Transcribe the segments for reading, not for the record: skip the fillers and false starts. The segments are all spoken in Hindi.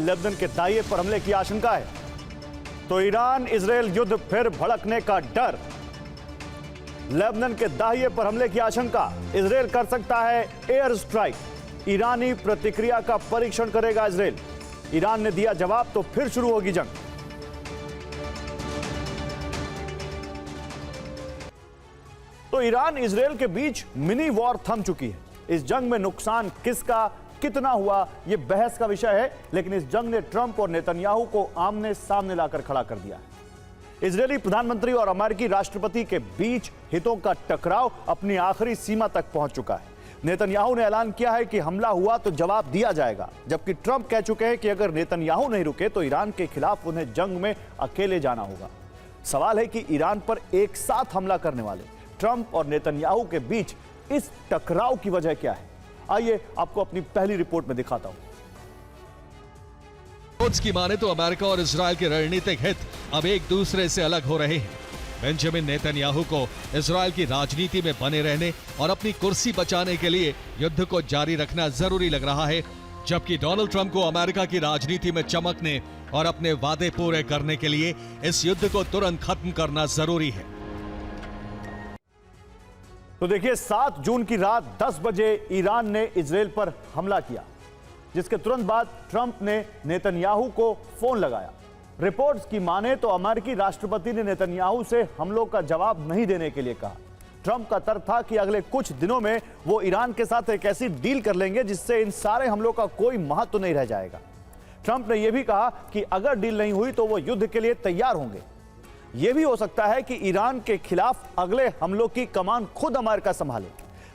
लेबनान के दाहिए पर हमले की आशंका है। तो ईरान इजरायल युद्ध फिर भड़कने का डर। लेबनान के दाहिए पर हमले की आशंका, इजरायल कर सकता है एयर स्ट्राइक। ईरानी प्रतिक्रिया का परीक्षण करेगा इजरायल। ईरान ने दिया जवाब तो फिर शुरू होगी जंग। तो ईरान इजरायल के बीच मिनी वॉर थम चुकी है। इस जंग में नुकसान किसका कितना हुआ यह बहस का विषय है, लेकिन इस जंग ने ट्रंप और नेतन्याहू को आमने सामने लाकर खड़ा कर दिया है। इजरायली प्रधानमंत्री और अमेरिकी राष्ट्रपति के बीच हितों का टकराव अपनी आखिरी सीमा तक पहुंच चुका है। नेतन्याहू ने ऐलान किया है कि हमला हुआ तो जवाब दिया जाएगा, जबकि ट्रंप कह चुके हैं कि अगर नेतन्याहू नहीं रुके तो ईरान के खिलाफ उन्हें जंग में अकेले जाना होगा। सवाल है कि ईरान पर एक साथ हमला करने वाले ट्रंप और नेतन्याहू के बीच इस टकराव की वजह क्या है? आइए आपको अपनी पहली रिपोर्ट में दिखाता हूं। रिपोर्ट्स की माने तो अमेरिका और इजरायल के रणनीतिक हित अब एक दूसरे से अलग हो रहे हैं। बेंजामिन नेतन्याहू को इजरायल की राजनीति में बने रहने और अपनी कुर्सी बचाने के लिए युद्ध को जारी रखना जरूरी लग रहा है, जबकि डोनाल्ड ट्रंप को अमेरिका की राजनीति में चमकने और अपने वादे पूरे करने के लिए इस युद्ध को तुरंत खत्म करना जरूरी है। तो देखिए, 7 जून की रात 10 बजे ईरान ने इजरायल पर हमला किया, जिसके तुरंत बाद ट्रंप ने नेतन्याहू को फोन लगाया। रिपोर्ट्स की माने तो अमेरिकी राष्ट्रपति ने नेतन्याहू से हमलों का जवाब नहीं देने के लिए कहा। ट्रंप का तर्क था कि अगले कुछ दिनों में वो ईरान के साथ एक ऐसी डील कर लेंगे जिससे इन सारे हमलों का कोई महत्व नहीं रह जाएगा। ट्रंप ने यह भी कहा कि अगर डील नहीं हुई तो वो युद्ध के लिए तैयार होंगे। यह भी हो सकता है कि ईरान के खिलाफ अगले हमलों की कमान खुद अमेरिका संभाले।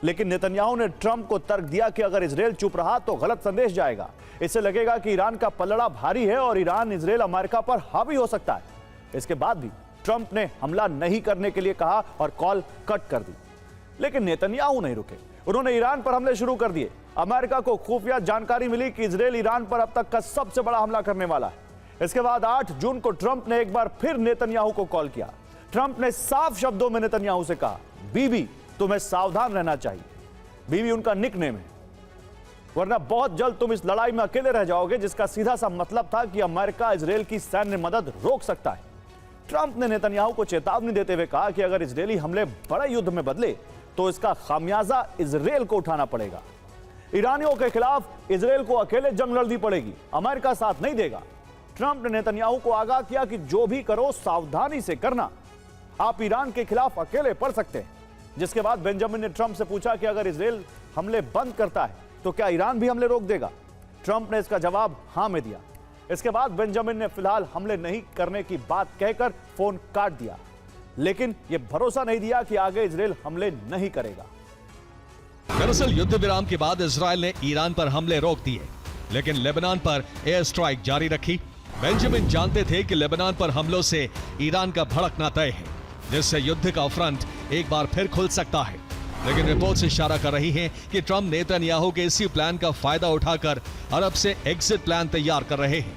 लेकिन नेतन्याहू ने ट्रंप को तर्क दिया कि अगर इजरायल चुप रहा तो गलत संदेश जाएगा। इससे लगेगा कि ईरान का पलड़ा भारी है और ईरान इजरायल अमेरिका पर हावी हो सकता है। इसके बाद भी ट्रंप ने हमला नहीं करने के लिए कहा और कॉल कट कर दी। लेकिन नेतन्याहू नहीं रुके, उन्होंने ईरान पर हमले शुरू कर दिए। अमेरिका को खुफिया जानकारी मिली कि इजरायल ईरान पर अब तक का सबसे बड़ा हमला करने वाला है। इसके बाद 8 जून को ट्रंप ने एक बार फिर नेतन्याहू को कॉल किया। ट्रंप ने साफ शब्दों में नेतन्याहू से कहा, बीबी तुम्हें सावधान रहना चाहिए। बीबी उनका निकनेम है, वरना बहुत जल्द तुम इस लड़ाई में अकेले रह जाओगे, जिसका सीधा सा मतलब था कि अमेरिका इजरायल की सैन्य मदद रोक सकता है। ट्रंप ने नेतन्याहू को चेतावनी देते हुए कहा कि अगर इजरायली हमले बड़े युद्ध में बदले तो इसका खामियाजा इजरायल को उठाना पड़ेगा। ईरानियों के खिलाफ इजरायल को अकेले जंग लड़नी पड़ेगी, अमेरिका साथ नहीं देगा। ट्रंप ने नेतन्याहू को आगाह किया कि जो भी करो सावधानी से करना, आप ईरान के खिलाफ अकेले पड़ सकते हैं। जिसके बाद बेंजामिन ने ट्रंप से पूछा कि अगर इजरायल हमले बंद करता है तो क्या ईरान भी हमले रोक देगा? ट्रंप ने इसका जवाब हां में दिया। इसके बाद बेंजामिन ने फिलहाल हमले नहीं करने की बात कहकर फोन काट दिया, लेकिन यह भरोसा नहीं दिया कि आगे इजरायल हमले नहीं करेगा। दरअसल युद्ध विराम के बाद इजरायल ने ईरान पर हमले रोक दिए, लेकिन लेबनान पर एयर स्ट्राइक जारी रखी। बेंजामिन जानते थे कि लेबनान पर हमलों से ईरान का भड़कना तय है, जिससे युद्ध का फ्रंट एक बार फिर खुल सकता है। लेकिन रिपोर्ट्स इशारा कर रही हैं कि ट्रंप नेतन्याहू के इसी प्लान का फायदा उठाकर अरब से एग्जिट प्लान तैयार कर रहे हैं।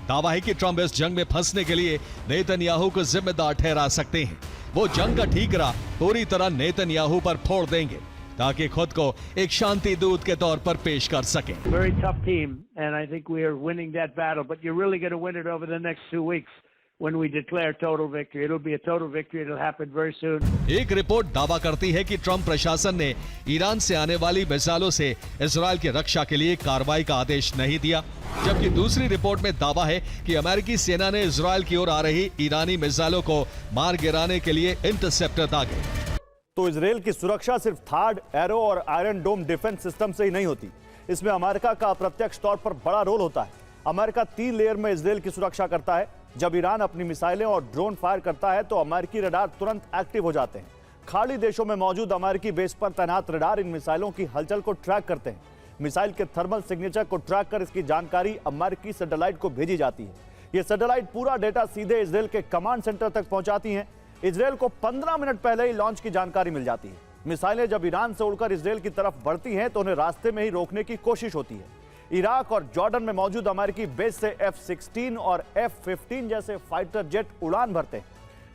दावा है कि ट्रंप इस जंग में फंसने के लिए नेतन्याहू को जिम्मेदार ठहरा सकते हैं। वो जंग का ठीकरा पूरी तरह नेतन्याहू पर फोड़ देंगे ताकि खुद को एक शांति दूत के तौर पर पेश कर सकें। Very tough team, and I think we are winning that battle. But you're really going to win it over the next 2 weeks when we declare total victory. It'll be a total victory. It'll happen very soon. एक रिपोर्ट दावा करती है कि ट्रंप प्रशासन ने ईरान से आने वाली मिसाइलों से इजरायल की रक्षा के लिए कार्रवाई का आदेश नहीं दिया, जबकि दूसरी रिपोर्ट में दावा है कि अमेरिकी सेना ने इजरायल की ओर आ रही ईरानी मिसाइलों को मार गिराने के लिए इंटरसेप्टर दागे। तो इजरायल की सुरक्षा सिर्फ थार्ड, एरो और आयरन डोम डिफेंस सिस्टम से ही नहीं होती, इसमें अमेरिका का अप्रत्यक्ष तौर पर बड़ा रोल होता है। अमेरिका 3 लेयर में इजरायल की सुरक्षा करता है। जब ईरान अपनी मिसाइलें और ड्रोन फायर करता है तो अमेरिकी रडार तुरंत एक्टिव हो जाते हैं। खाड़ी देशों में मौजूद अमेरिकी बेस पर तैनात रडार इन मिसाइलों की हलचल को ट्रैक करते हैं। मिसाइल के थर्मल सिग्नेचर को ट्रैक कर इसकी जानकारी अमेरिकी सैटेलाइट को भेजी जाती है। ये सैटेलाइट पूरा डेटा सीधे इजरायल के कमांड सेंटर तक पहुंचाती हैं। इजरायल को 15 मिनट पहले ही लॉन्च की जानकारी मिल जाती है। मिसाइलें जब ईरान से उड़कर इजरायल की तरफ बढ़ती हैं तो उन्हें रास्ते में ही रोकने की कोशिश होती है। इराक और जॉर्डन में मौजूद अमेरिकी बेस से F-16 और F-15 जैसे फाइटर जेट उड़ान भरते हैं।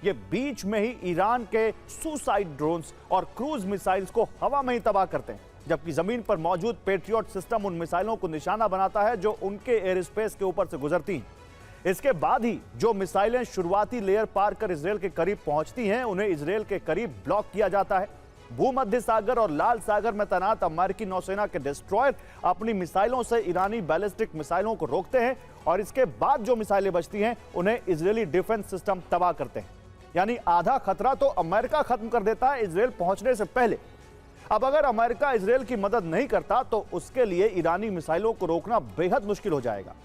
ये बीच में ही ईरान के सुसाइड ड्रोन्स और क्रूज मिसाइल्स को हवा में ही तबाह करते हैं। जबकि जमीन पर मौजूद पेट्रियट सिस्टम उन मिसाइलों को निशाना बनाता है जो उनके एयर स्पेस के ऊपर से गुजरती हैं। इसके बाद ही जो मिसाइलें शुरुआती लेयर पार कर इजरायल के करीब पहुंचती हैं, उन्हें इजरायल के करीब ब्लॉक किया जाता है। भूमध्य सागर और लाल सागर में तैनात अमेरिकी नौसेना के डिस्ट्रॉयर अपनी मिसाइलों से ईरानी बैलिस्टिक मिसाइलों को रोकते हैं और इसके बाद जो मिसाइलें बचती हैं उन्हें इजरायली डिफेंस सिस्टम तबाह करते हैं। यानी आधा खतरा तो अमेरिका खत्म कर देता है इजरायल पहुंचने से पहले। अब अगर अमेरिका इजरायल की मदद नहीं करता तो उसके लिए ईरानी मिसाइलों को रोकना बेहद मुश्किल हो जाएगा।